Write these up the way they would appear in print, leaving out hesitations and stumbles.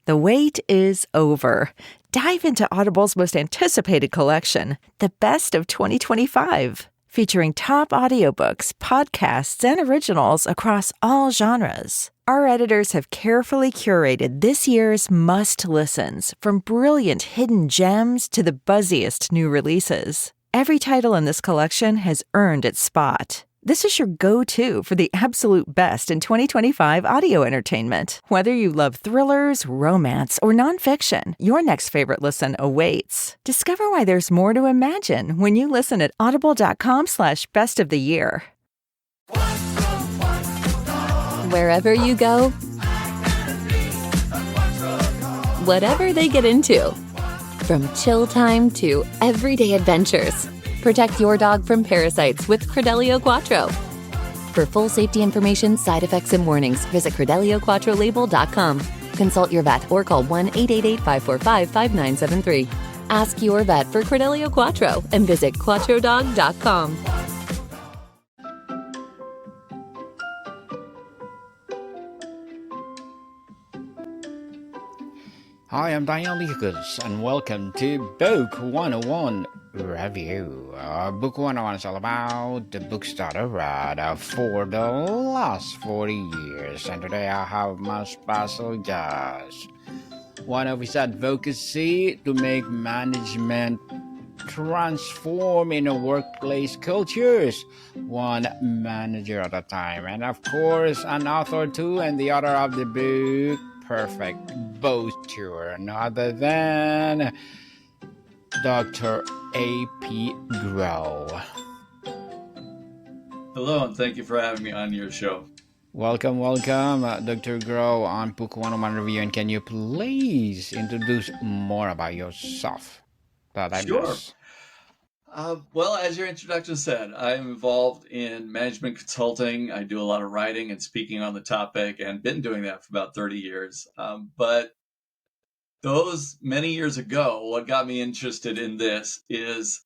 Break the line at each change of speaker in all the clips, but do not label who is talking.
The wait is over. Dive into Audible's most anticipated collection, The Best of 2025, featuring top audiobooks, podcasts, and originals across all genres. Our editors have carefully curated this year's must-listens, from brilliant hidden gems to the buzziest new releases. Every title in this collection has earned its spot. This is your go-to for the absolute best in 2025 audio entertainment. Whether you love thrillers, romance, or nonfiction, your next favorite listen awaits. Discover why there's more to imagine when you listen at audible.com/bestoftheyear.
Wherever you go, whatever they get into, from chill time to everyday adventures, protect your dog from parasites with Credelio Quattro. For full safety information, side effects, and warnings, visit CredelioQuattroLabel.com. Consult your vet or call 1-888-545-5973. Ask your vet for Credelio Quattro and visit QuattroDog.com.
Hi, I'm Daniel Lucas, and welcome to Book 101 Review. Book 101 is all about the books that I read for the last 40 years, and today I have my special guest. One of his advocacy to make management transform in a workplace cultures, one manager at a time, and of course an author too, and the author of the book Perfect Posture, none other than Dr. A.P. Grow.
Hello, and thank you for having me on your show.
Welcome, Dr. Grow on Book 101 Review, and can you please introduce more about yourself that I
Sure.
missed?
Well, as your introduction said, I'm involved in management consulting. I do a lot of writing and speaking on the topic, and been doing that for about 30 years. But those many years ago, what got me interested in this is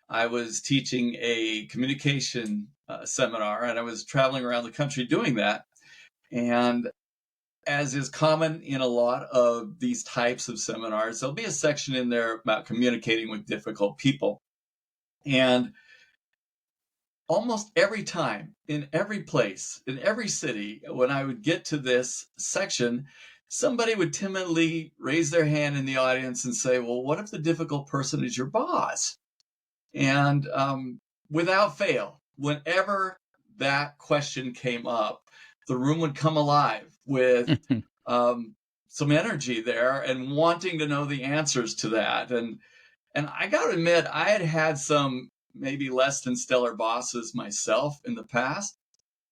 I was teaching a communication seminar, and I was traveling around the country doing that. And as is common in a lot of these types of seminars, there'll be a section in there about communicating with difficult people. And almost every time, in every place, in every city, when I would get to this section, somebody would timidly raise their hand in the audience and say, well, what if the difficult person is your boss? And without fail, whenever that question came up, the room would come alive with some energy there and wanting to know the answers to that. And I got to admit, I had some maybe less than stellar bosses myself in the past,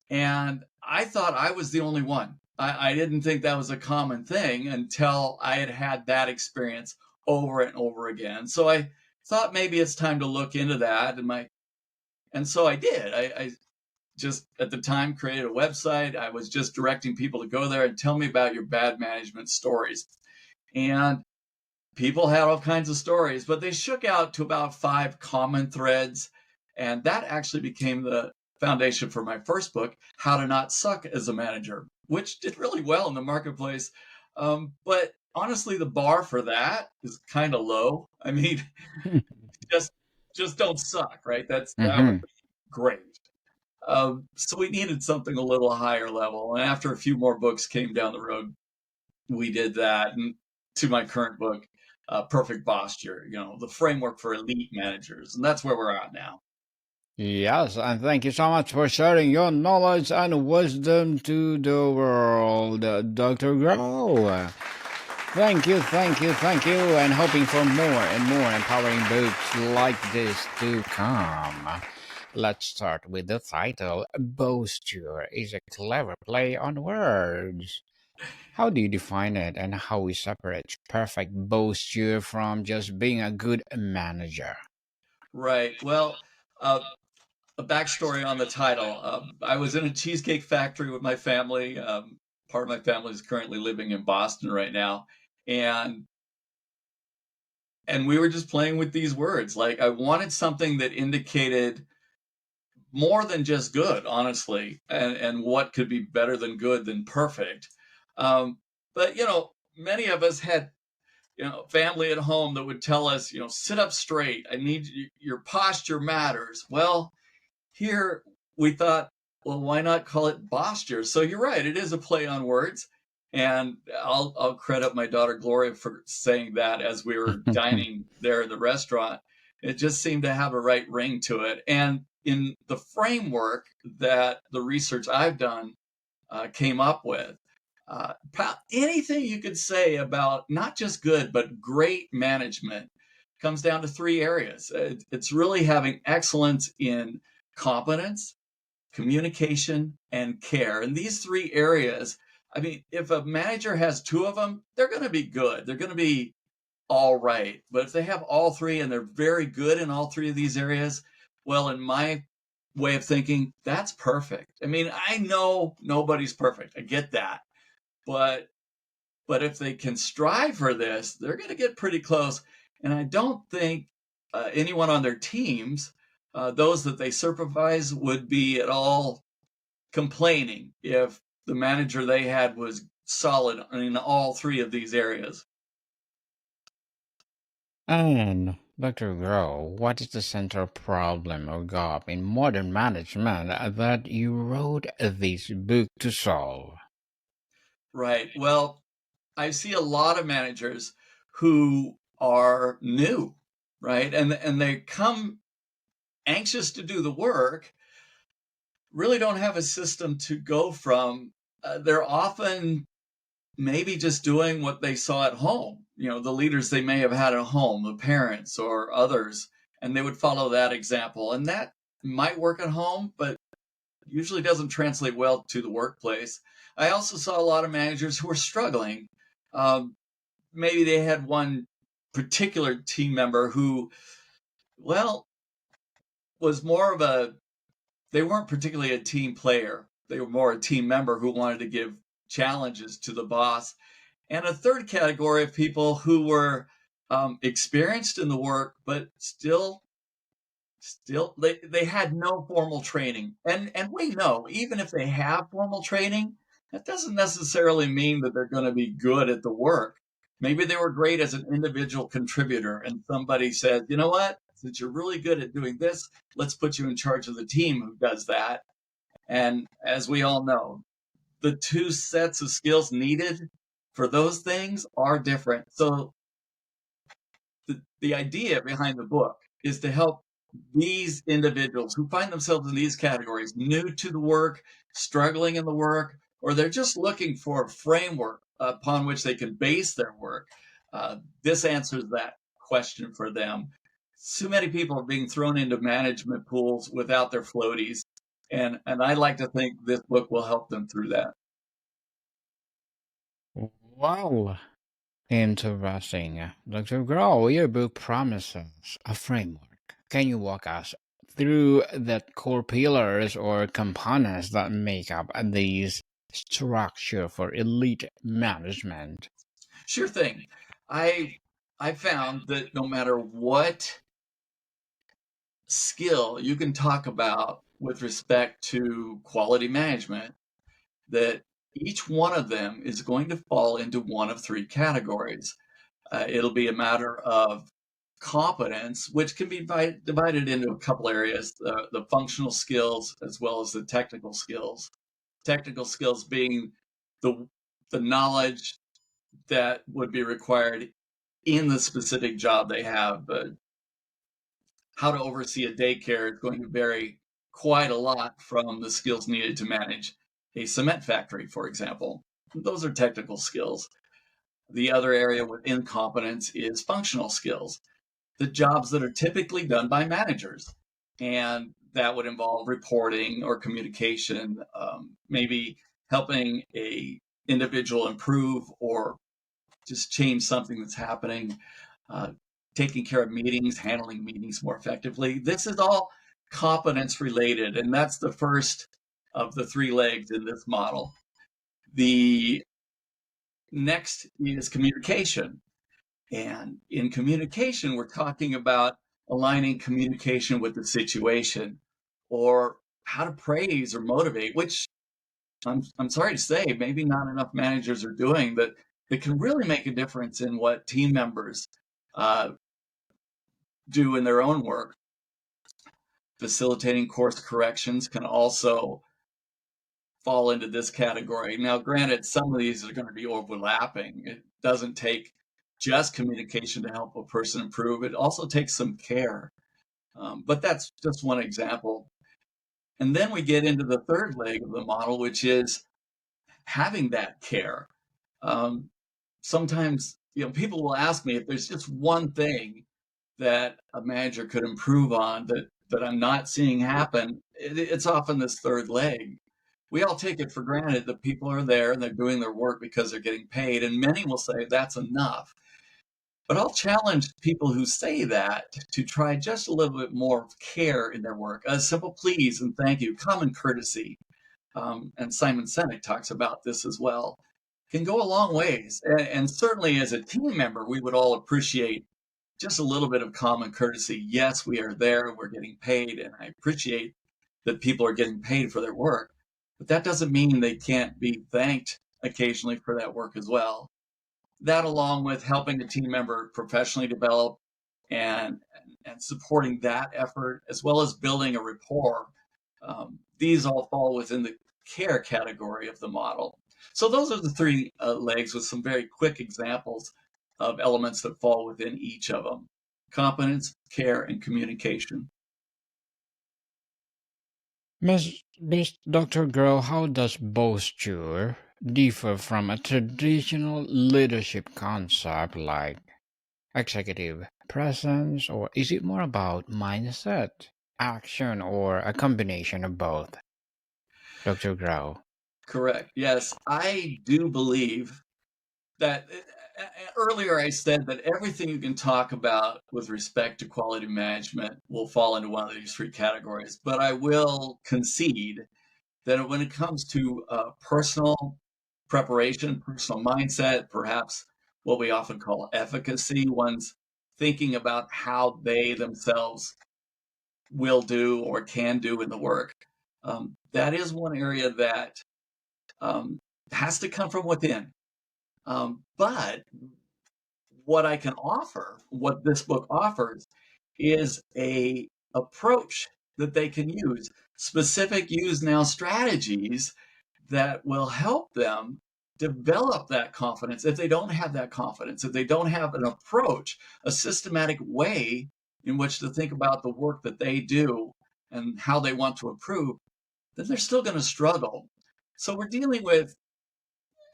and I thought I was the only one. I didn't think that was a common thing until I had that experience over and over again. So I thought maybe it's time to look into that, and so I did. I just at the time created a website. I was just directing people to go there and tell me about your bad management stories, and people had all kinds of stories, but they shook out to about 5 common threads. And that actually became the foundation for my first book, How to Not Suck as a Manager, which did really well in the marketplace. But honestly, the bar for that is kind of low. I mean, just don't suck, right? That would be great. So we needed something a little higher level. And after a few more books came down the road, we did that. And to my current book, Perfect Posture, the framework for elite managers. And that's where we're at now.
Yes, and thank you so much for sharing your knowledge and wisdom to the world, Dr. Grow. Thank you, and hoping for more and more empowering books like this to come. Let's start with the title. Posture is a clever play on words. How do you define it, and how we separate perfect posture from just being a good manager?
Right. Well, a backstory on the title. I was in a cheesecake factory with my family. Part of my family is currently living in Boston right now. And we were just playing with these words. Like, I wanted something that indicated more than just good, honestly, and what could be better than good than perfect. But many of us had, family at home that would tell us, sit up straight. I need your posture matters. Well, here we thought, well, why not call it posture? So you're right, it is a play on words. And I'll credit my daughter Gloria for saying that as we were dining there in the restaurant. It just seemed to have a right ring to it. And in the framework that the research I've done came up with, anything you could say about not just good, but great management comes down to three areas. It's really having excellence in competence, communication, and care. And these three areas, I mean, if a manager has two of them, they're going to be good. They're going to be all right. But if they have all three and they're very good in all three of these areas, well, in my way of thinking, that's perfect. I mean, I know nobody's perfect. I get that. But if they can strive for this, they're going to get pretty close. And I don't think anyone on their teams, those that they supervise, would be at all complaining if the manager they had was solid in all three of these areas.
And Dr. Grow, what is the central problem or gap in modern management that you wrote this book to solve?
Right. Well, I see a lot of managers who are new, right? And they come anxious to do the work, really don't have a system to go from. They're often maybe just doing what they saw at home, the leaders they may have had at home, the parents or others, and they would follow that example. And that might work at home, but usually doesn't translate well to the workplace. I also saw a lot of managers who were struggling. Maybe they had one particular team member who, well, was more of they weren't particularly a team player. They were more a team member who wanted to give challenges to the boss. And a third category of people who were experienced in the work, but still they had no formal training. And we know, even if they have formal training, that doesn't necessarily mean that they're going to be good at the work. Maybe they were great as an individual contributor, and somebody said, you know what, since you're really good at doing this, let's put you in charge of the team who does that. And as we all know, the two sets of skills needed for those things are different. So the idea behind the book is to help these individuals who find themselves in these categories, new to the work, struggling in the work, or they're just looking for a framework upon which they can base their work. This answers that question for them. So many people are being thrown into management pools without their floaties. And I like to think this book will help them through that.
Well, interesting. Dr. Grow, your book promises a framework. Can you walk us through the core pillars or components that make up this structure for elite management?
Sure thing. I found that no matter what skill you can talk about with respect to quality management, that each one of them is going to fall into one of three categories. It'll be a matter of competence, which can be divided into a couple areas, the functional skills as well as the technical skills. Technical skills being the knowledge that would be required in the specific job they have. But how to oversee a daycare is going to vary quite a lot from the skills needed to manage a cement factory, for example. Those are technical skills. The other area within competence is functional skills, the jobs that are typically done by managers. And that would involve reporting or communication, maybe helping a individual improve or just change something that's happening, taking care of meetings, handling meetings more effectively. This is all competence related, and that's the first of the three legs in this model. The next is communication. And in communication, we're talking about aligning communication with the situation or how to praise or motivate, which I'm sorry to say, maybe not enough managers are doing, but that can really make a difference in what team members do in their own work. Facilitating course corrections can also fall into this category. Now, granted, some of these are going to be overlapping. It doesn't take just communication to help a person improve. It also takes some care. But that's just one example. And then we get into the third leg of the model, which is having that care. Sometimes, people will ask me if there's just one thing that a manager could improve on that I'm not seeing happen. It's often this third leg. We all take it for granted that people are there and they're doing their work because they're getting paid, and many will say that's enough. But I'll challenge people who say that to try just a little bit more care in their work. A simple please and thank you, common courtesy, and Simon Sinek talks about this as well, can go a long ways. And certainly as a team member, we would all appreciate just a little bit of common courtesy. Yes, we are there, we're getting paid, and I appreciate that people are getting paid for their work. But that doesn't mean they can't be thanked occasionally for that work as well. That, along with helping the team member professionally develop and supporting that effort, as well as building a rapport, these all fall within the care category of the model. So those are the three legs with some very quick examples of elements that fall within each of them: competence, care, and communication.
Miss Dr. Grow, how does posture differ from a traditional leadership concept like executive presence, or is it more about mindset, action, or a combination of both? Dr. Grow.
Correct. Yes, I do believe that earlier I said that everything you can talk about with respect to quality management will fall into one of these three categories. But I will concede that when it comes to personal preparation, personal mindset, perhaps what we often call efficacy, one's thinking about how they themselves will do or can do in the work, that is one area that has to come from within. But what I can offer, what this book offers, is a approach that they can use, specific use now strategies that will help them develop that confidence. If they don't have that confidence, if they don't have an approach, a systematic way in which to think about the work that they do and how they want to improve, then they're still going to struggle. So we're dealing with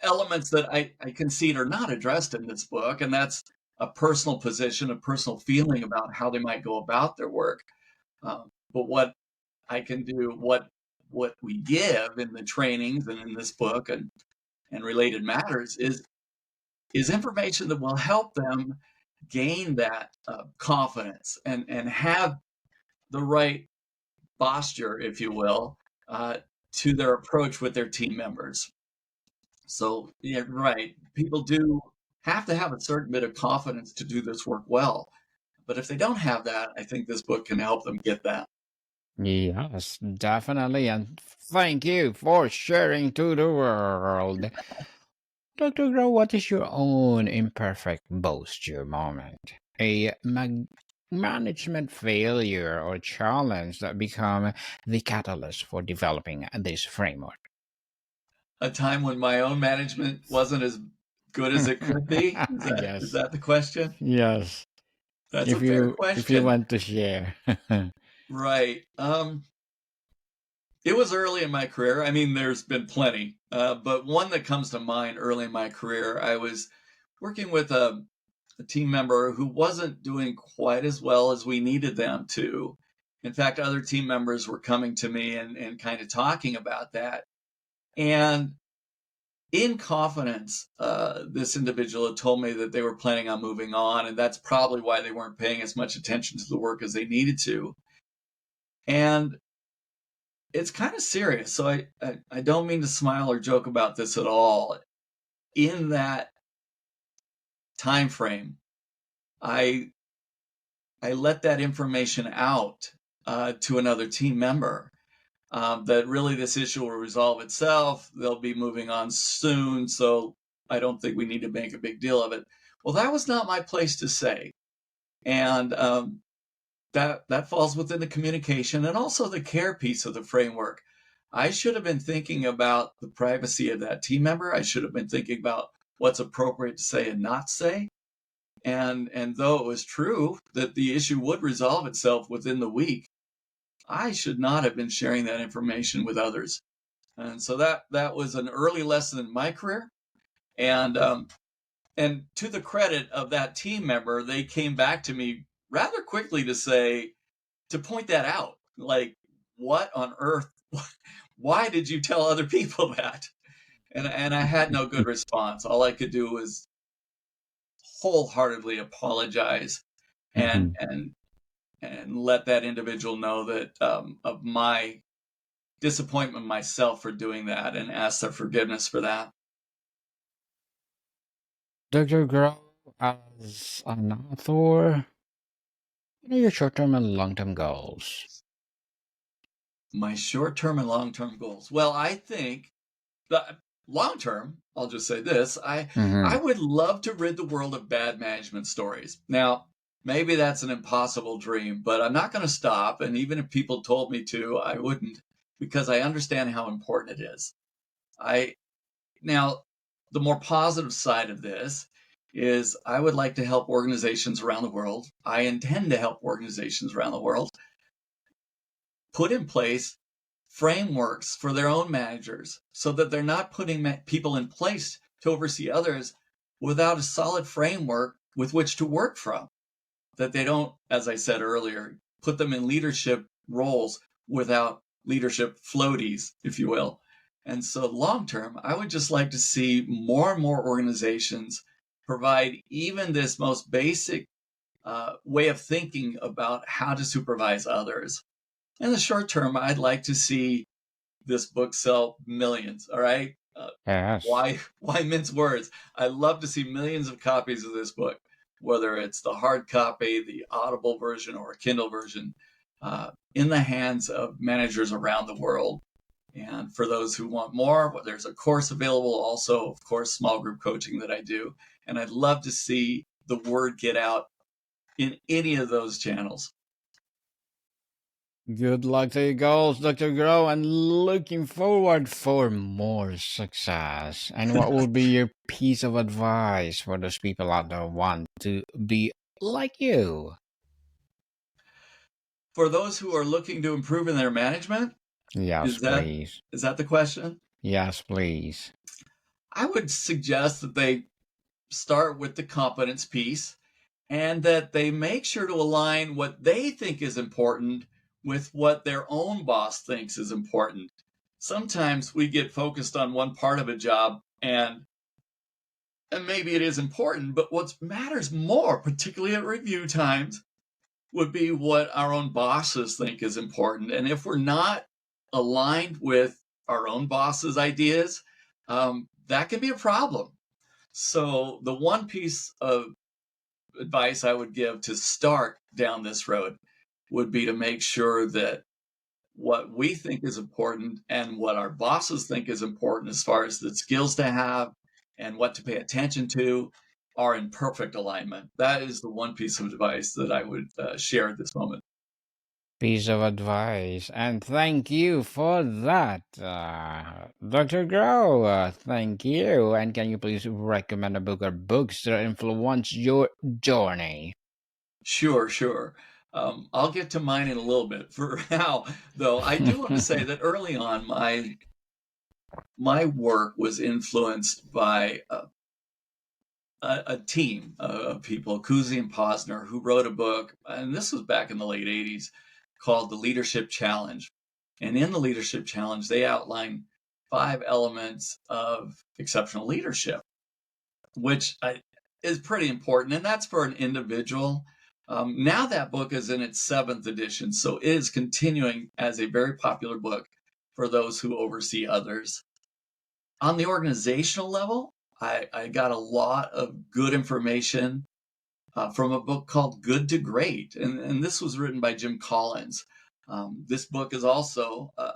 elements that I concede are not addressed in this book, and that's a personal position, a personal feeling about how they might go about their work. But what I can do, what we give in the trainings and in this book and related matters is information that will help them gain that confidence and have the right posture, if you will, to their approach with their team members. So, yeah, right. People do have to have a certain bit of confidence to do this work well. But if they don't have that, I think this book can help them get that.
Yes, definitely. And thank you for sharing to the world. Dr. Grow, what is your own imperfect posture moment? A management failure or challenge that become the catalyst for developing this framework?
A time when my own management wasn't as good as it could be? Is
Yes.
that the question?
Yes.
That's a fair
If you
question.
want to share.
Right. It was early in my career. I mean, there's been plenty, but one that comes to mind early in my career, I was working with a team member who wasn't doing quite as well as we needed them to. In fact, other team members were coming to me and kind of talking about that. And in confidence, this individual had told me that they were planning on moving on, and that's probably why they weren't paying as much attention to the work as they needed to. And it's kind of serious. So I don't mean to smile or joke about this at all. In that time frame, I let that information out to another team member, that really this issue will resolve itself. They'll be moving on soon. So I don't think we need to make a big deal of it. Well, that was not my place to say. And that falls within the communication and also the care piece of the framework. I should have been thinking about the privacy of that team member. I should have been thinking about what's appropriate to say and not say. And though it was true that the issue would resolve itself within the week, I should not have been sharing that information with others. And so that was an early lesson in my career. And to the credit of that team member, they came back to me rather quickly to point that out. Like, what on earth? Why did you tell other people that? And I had no good response. All I could do was wholeheartedly apologize and let that individual know that of my disappointment myself for doing that and ask their forgiveness for that.
Dr. Grow, as an author, what are your short-term and long-term goals?
My short-term and long-term goals. Well, I think that long-term, I'll just say this, I would love to rid the world of bad management stories. Now, maybe that's an impossible dream, but I'm not going to stop. And even if people told me to, I wouldn't, because I understand how important it is. Now, the more positive side of this is I would like to help organizations around the world. I intend to help organizations around the world put in place frameworks for their own managers so that they're not putting people in place to oversee others without a solid framework with which to work from. That they don't, as I said earlier, put them in leadership roles without leadership floaties, if you will. And so long term, I would just like to see more and more organizations provide even this most basic way of thinking about how to supervise others. In the short term, I'd like to see this book sell millions. All right.
Yes.
Why mince words? I love to see millions of copies of this book, whether it's the hard copy, the Audible version, or a Kindle version, in the hands of managers around the world. And for those who want more, there's a course available. Also, of course, small group coaching that I do. And I'd love to see the word get out in any of those channels.
Good luck to your goals, Dr. Grow, and looking forward for more success. And what would be your piece of advice for those people out there who want to be like you?
For those who are looking to improve in their management,
Yes, please.
Is that the question?
Yes, please.
I would suggest that they start with the competence piece and that they make sure to align what they think is important with what their own boss thinks is important. Sometimes we get focused on one part of a job and maybe it is important, but what matters more, particularly at review times, would be what our own bosses think is important. And if we're not aligned with our own boss's ideas, that can be a problem. So the one piece of advice I would give to start down this road would be to make sure that what we think is important and what our bosses think is important as far as the skills to have and what to pay attention to are in perfect alignment. That is the one piece of advice that I would share at this moment.
Piece of advice, and thank you for that, Dr. Grow. Thank you. And can you please recommend a book or books that influence your journey?
Sure. I'll get to mine in a little bit. For now, though, I do want to say that early on, my work was influenced by a team of people, Kuzi and Posner, who wrote a book, and this was back in the late 80s, called The Leadership Challenge. And in the Leadership Challenge, they outline 5 elements of exceptional leadership, which is pretty important. And that's for an individual. Now that book is in its 7th edition, so it is continuing as a very popular book for those who oversee others. On the organizational level, I got a lot of good information from a book called Good to Great. And this was written by Jim Collins. This book is also a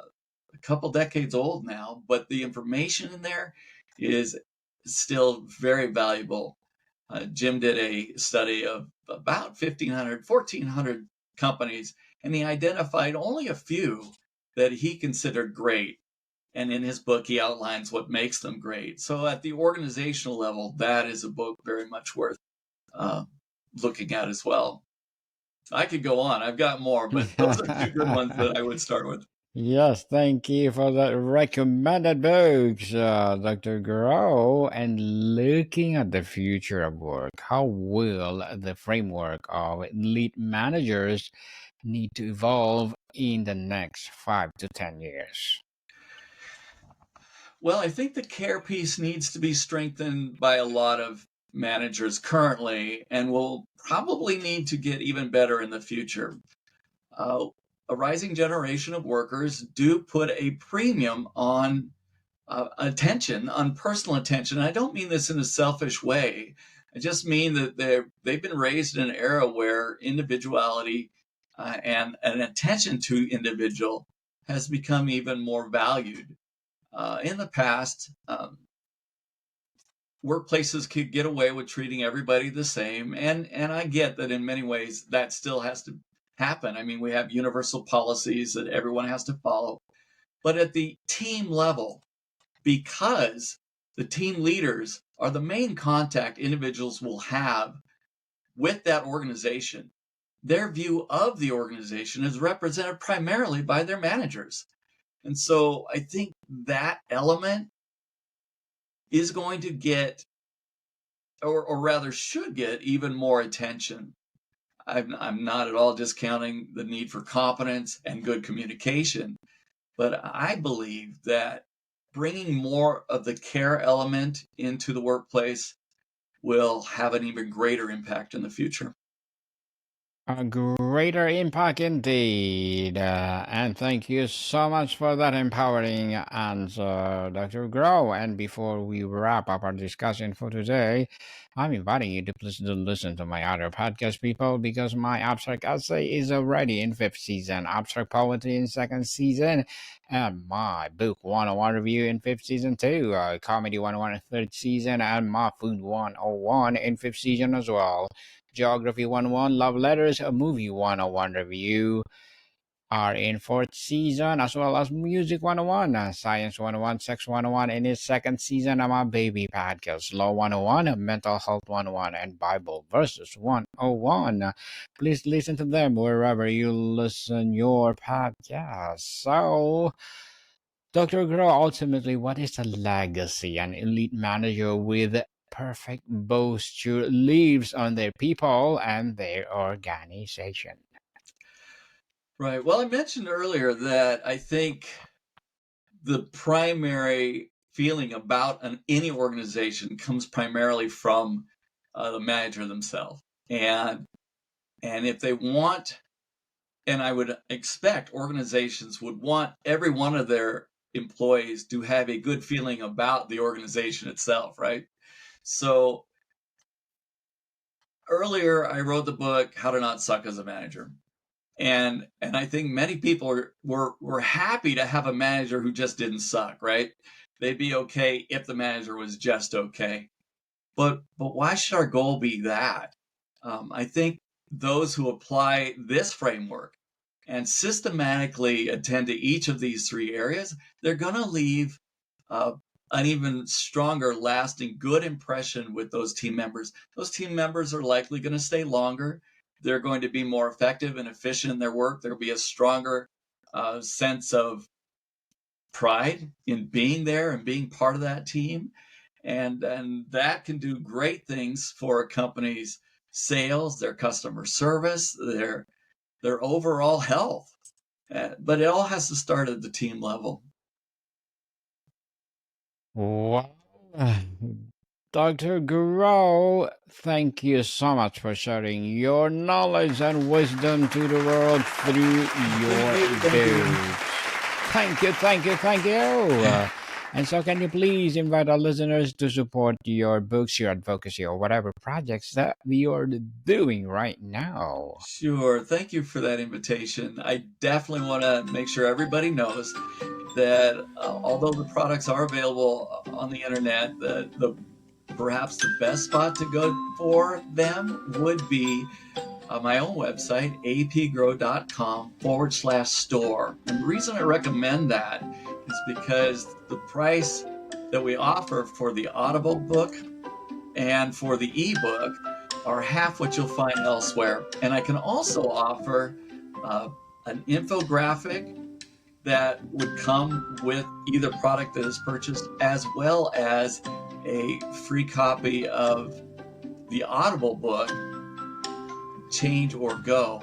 couple decades old now, but the information in there is still very valuable. Jim did a study of about 1,400 companies, and he identified only a few that he considered great. And in his book, he outlines what makes them great. So at the organizational level, that is a book very much worth looking at as well. I could go on. I've got more, but those are two good ones that I would start with.
Yes, thank you for that recommended books, Dr. Grow. And looking at the future of work, how will the framework of elite managers need to evolve in the next 5 to 10 years?
Well, I think the care piece needs to be strengthened by a lot of managers currently, and will probably need to get even better in the future. Uh, a rising generation of workers do put a premium on attention, on personal attention. And I don't mean this in a selfish way. I just mean that they've been raised in an era where individuality and an attention to individual has become even more valued. In the past, workplaces could get away with treating everybody the same, and I get that in many ways that still has to happen. I mean, we have universal policies that everyone has to follow, but at the team level, because the team leaders are the main contact individuals will have with that organization, their view of the organization is represented primarily by their managers. And so I think that element is going to get, or rather should get, even more attention. I'm not at all discounting the need for competence and good communication, but I believe that bringing more of the care element into the workplace will have an even greater impact in the future.
A greater impact indeed. And thank you so much for that empowering answer, Dr. Grow. And before we wrap up our discussion for today, I'm inviting you to please do listen to my other podcast, people, because my abstract essay is already in fifth season, abstract poetry in second season, and my book 101 review in fifth season too, comedy 101 in third season, and my food 101 in fifth season as well. Geography 101, Love Letters, a Movie 101 review are in fourth season, as well as Music 101, Science 101, Sex 101 in its second season, and my baby podcast, Law 101, Mental Health 101, and Bible Verses 101. Please listen to them wherever you listen your podcast. So, Dr. Grow, ultimately, what is a legacy an elite manager with perfect posture leaves on their people and their organization?
Right. Well, I mentioned earlier that I think the primary feeling about any organization comes primarily from the manager themselves. And if they want, and I would expect organizations would want every one of their employees to have a good feeling about the organization itself, right? So earlier I wrote the book How to Not Suck as a Manager. And I think many people were happy to have a manager who just didn't suck, right? They'd be okay if the manager was just okay. But why should our goal be that? I think those who apply this framework and systematically attend to each of these three areas, they're going to leave an even stronger, lasting, good impression with those team members. Those team members are likely going to stay longer. They're going to be more effective and efficient in their work. There'll be a stronger sense of pride in being there and being part of that team. And that can do great things for a company's sales, their customer service, their overall health. But it all has to start at the team level.
Wow. Dr. Grow, thank you so much for sharing your knowledge and wisdom to the world through your books. Thank you, thank you, thank you. And so, can you please invite our listeners to support your books, your advocacy, or whatever projects that we are doing right now?
Sure. Thank you for that invitation. I definitely want to make sure everybody knows that although the products are available on the internet, the perhaps the best spot to go for them would be my own website, apgrow.com/store. And the reason I recommend that is because the price that we offer for the Audible book and for the ebook are half what you'll find elsewhere. And I can also offer an infographic that would come with either product that is purchased, as well as a free copy of the Audible book, Change or Go,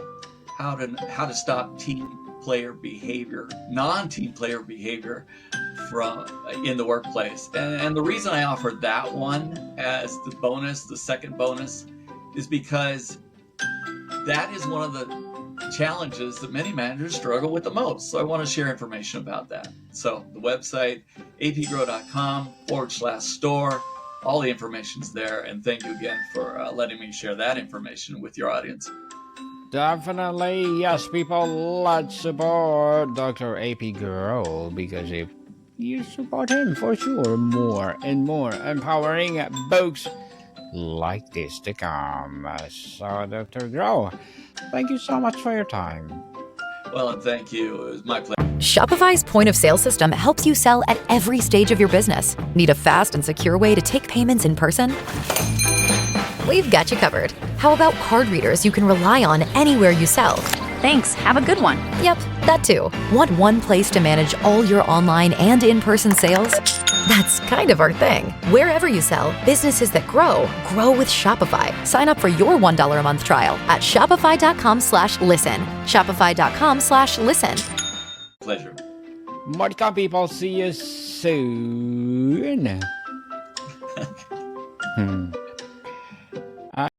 how to stop non-team player behavior from in the workplace. And the reason I offered that one as the second bonus, is because that is one of the challenges that many managers struggle with the most. So I want to share information about that. So the website, apgrow.com/store. All the information's there. And thank you again for letting me share that information with your audience.
Definitely, yes, people, let's support Dr. AP Grow, because if you support him, for sure, more and more empowering books like this to come. So, Dr. Grow, thank you so much for your time.
Well, and thank you. It was my pleasure.
Shopify's point of sale system helps you sell at every stage of your business. Need a fast and secure way to take payments in person? We've got you covered. How about card readers you can rely on anywhere you sell?
Thanks. Have a good one.
Yep, that too. Want one place to manage all your online and in-person sales? That's kind of our thing. Wherever you sell, businesses that grow with Shopify. Sign up for your $1 a month trial at shopify.com/listen. Shopify.com/listen.
Pleasure.
Marika, people, see you soon.